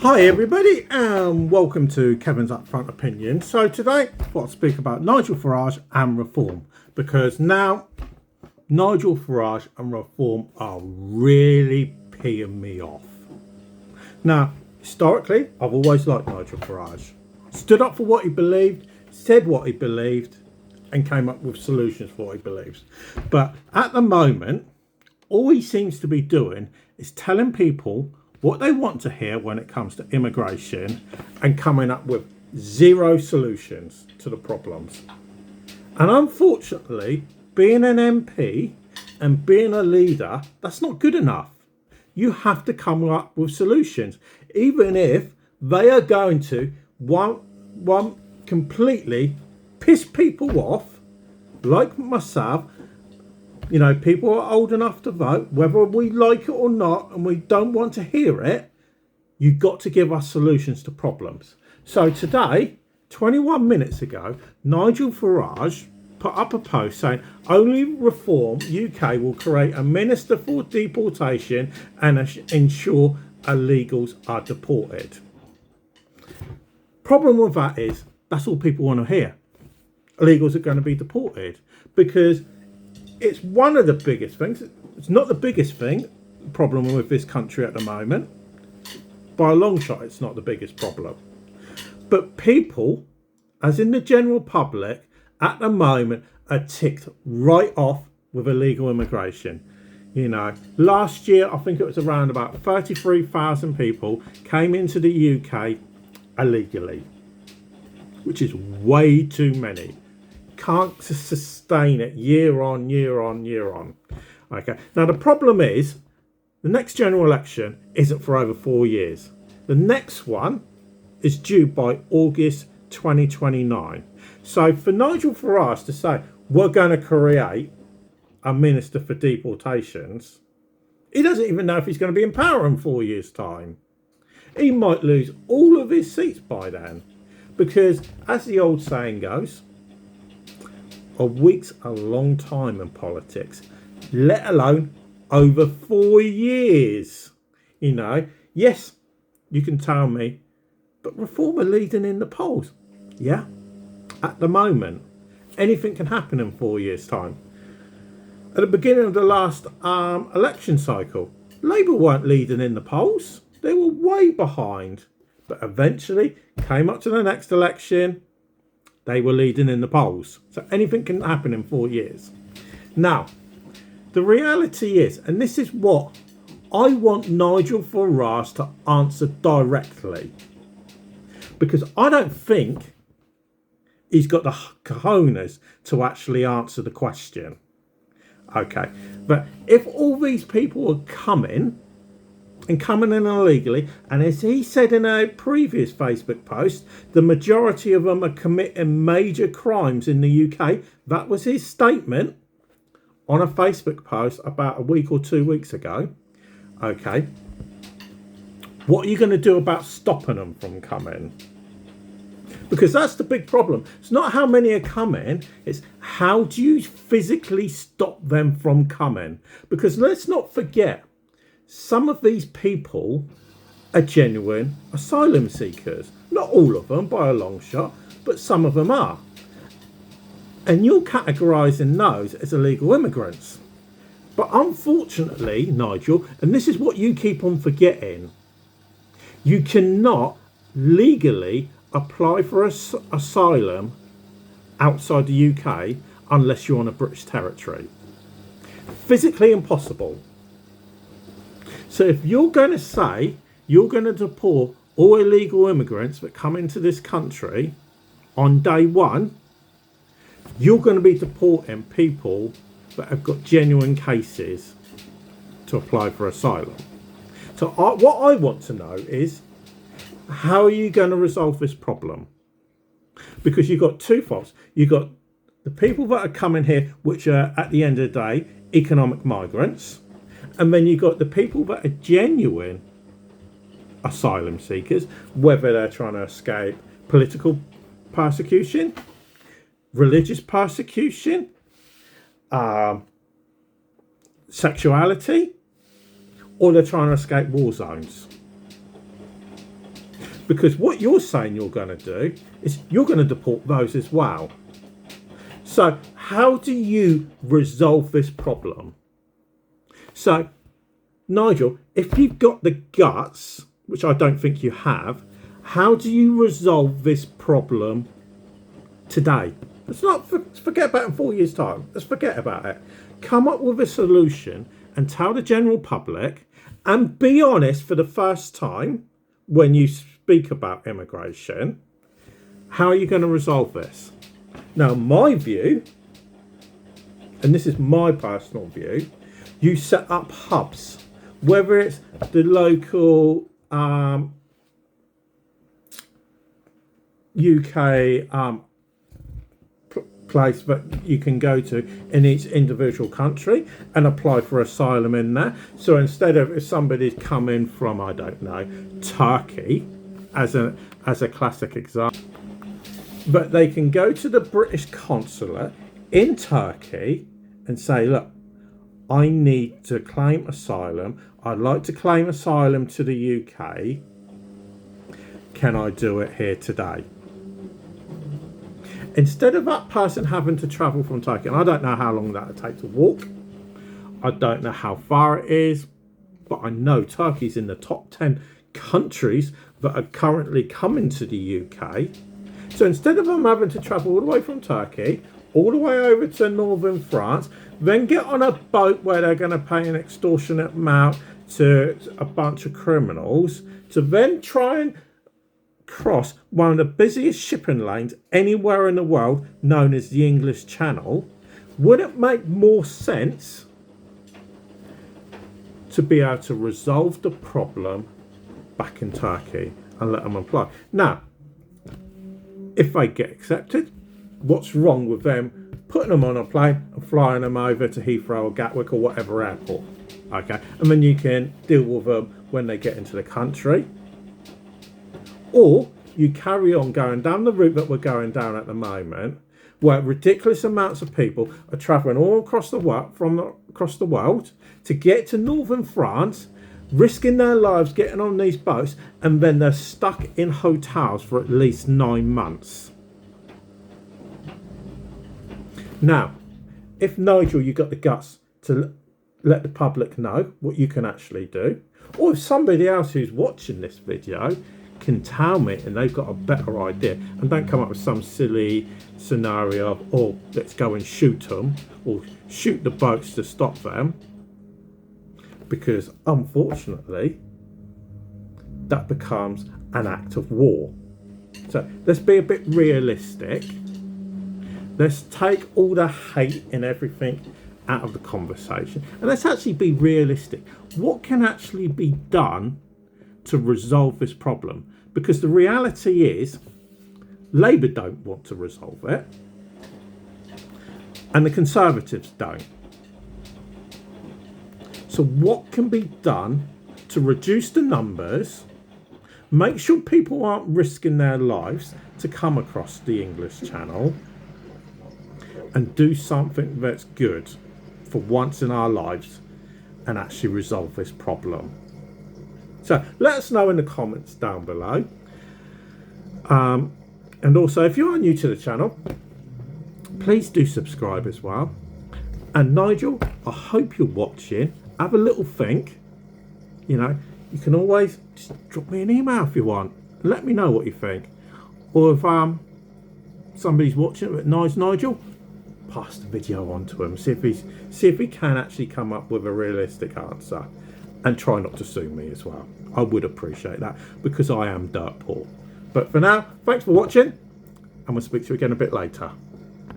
Hi everybody and welcome to Kevin's Upfront Opinion. So today I thought I'd speak about Nigel Farage and reform, because now Nigel Farage and reform are really peeing me off. Now, historically, I've always liked Nigel Farage. Stood up for what he believed, said what he believed, and came up with solutions for what he believes. But at the moment, all he seems to be doing is telling people what they want to hear when it comes to immigration and coming up with zero solutions to the problems. And unfortunately, being an MP and being a leader, that's not good enough. You have to come up with solutions, even if they are going to one completely piss people off, like myself. You know, people are old enough to vote, whether we like it or not, and we don't want to hear it. You've got to give us solutions to problems. So today, 21 minutes ago, Nigel Farage put up a post saying only Reform UK will create a minister for deportation and ensure illegals are deported. Problem with that is that's all people want to hear. Illegals are going to be deported, because it's one of the biggest things. It's not the biggest problem with this country at the moment. By a long shot, it's not the biggest problem. But people, as in the general public, at the moment are ticked right off with illegal immigration. You know, last year, I think it was around about 33,000 people came into the UK illegally, which is way too many. Can't sustain it year on year on year on. Okay, now the problem is the next general election isn't for over 4 years. The next one is due by August 2029. So for Nigel Farage to say we're going to create a minister for deportations, he doesn't even know if he's going to be in power in 4 years' time. He might lose all of his seats by then, because as the old saying goes, a week's a long time in politics, let alone over 4 years. You know, yes, you can tell me, but Reform are leading in the polls. Yeah, at the moment, anything can happen in 4 years' time. At the beginning of the last election cycle, Labour weren't leading in the polls. They were way behind, but eventually came up to the next election. They were leading in the polls. So anything can happen in 4 years. Now, the reality is, and this is what I want Nigel Farage to answer directly, because I don't think he's got the cojones to actually answer the question. Okay, but if all these people are coming in illegally, and as he said in a previous Facebook post, the majority of them are committing major crimes in the UK. That was his statement on a Facebook post about a week or 2 weeks ago. Okay, what are you going to do about stopping them from coming? Because that's the big problem. It's not how many are coming, it's how do you physically stop them from coming? Because let's not forget, some of these people are genuine asylum seekers. Not all of them by a long shot, but some of them are. And you're categorising those as illegal immigrants. But unfortunately, Nigel, and this is what you keep on forgetting, you cannot legally apply for asylum outside the UK unless you're on a British territory. Physically impossible. So if you're going to say you're going to deport all illegal immigrants that come into this country on day one, you're going to be deporting people that have got genuine cases to apply for asylum. So what I want to know is, how are you going to resolve this problem? Because you've got two faults. You've got the people that are coming here, which are at the end of the day economic migrants. And then you've got the people that are genuine asylum seekers, whether they're trying to escape political persecution, religious persecution, sexuality, or they're trying to escape war zones. Because what you're saying you're going to do is you're going to deport those as well. So how do you resolve this problem? So, Nigel, if you've got the guts, which I don't think you have, how do you resolve this problem today? Let's not forget about it in 4 years' time. Let's forget about it. Come up with a solution and tell the general public, and be honest for the first time when you speak about immigration, how are you going to resolve this? Now, my view, and this is my personal view, you set up hubs, whether it's the local UK place that you can go to in each individual country and apply for asylum in there. So instead of, if somebody's coming from, I don't know, Turkey, as a classic example, but they can go to the British consulate in Turkey and say, look, I need to claim asylum. I'd like to claim asylum to the UK. Can I do it here today? Instead of that person having to travel from Turkey, and I don't know how long that would take to walk. I don't know how far it is, but I know Turkey's in the top 10 countries that are currently coming to the UK. So instead of them having to travel all the way from Turkey, all the way over to northern France, then get on a boat where they're going to pay an extortionate amount to a bunch of criminals, to then try and cross one of the busiest shipping lanes anywhere in the world, known as the English Channel, would it make more sense to be able to resolve the problem back in Turkey and let them apply? Now, if they get accepted, what's wrong with them putting them on a plane and flying them over to Heathrow or Gatwick or whatever airport? Okay, and then you can deal with them when they get into the country. Or you carry on going down the route that we're going down at the moment, where ridiculous amounts of people are travelling all across the world to get to northern France, risking their lives getting on these boats, and then they're stuck in hotels for at least 9 months. Now, if Nigel, you got the guts to let the public know what you can actually do, or if somebody else who's watching this video can tell me and they've got a better idea, and don't come up with some silly scenario of, oh, let's go and shoot them or shoot the boats to stop them, because unfortunately that becomes an act of war. So let's be a bit realistic. Let's take all the hate and everything out of the conversation, and let's actually be realistic. What can actually be done to resolve this problem? Because the reality is Labour don't want to resolve it, and the Conservatives don't. So what can be done to reduce the numbers, make sure people aren't risking their lives to come across the English Channel, and do something that's good for once in our lives and actually resolve this problem? So let us know in the comments down below. And also, if you are new to the channel, please do subscribe as well. And Nigel, I hope you're watching. Have a little think. You know, you can always just drop me an email if you want. Let me know what you think. Or if somebody's watching it with Nigel, pass the video on to him. See if he can actually come up with a realistic answer. And try not to sue me as well. I would appreciate that, because I am dirt poor. But for now, thanks for watching, and we'll speak to you again a bit later.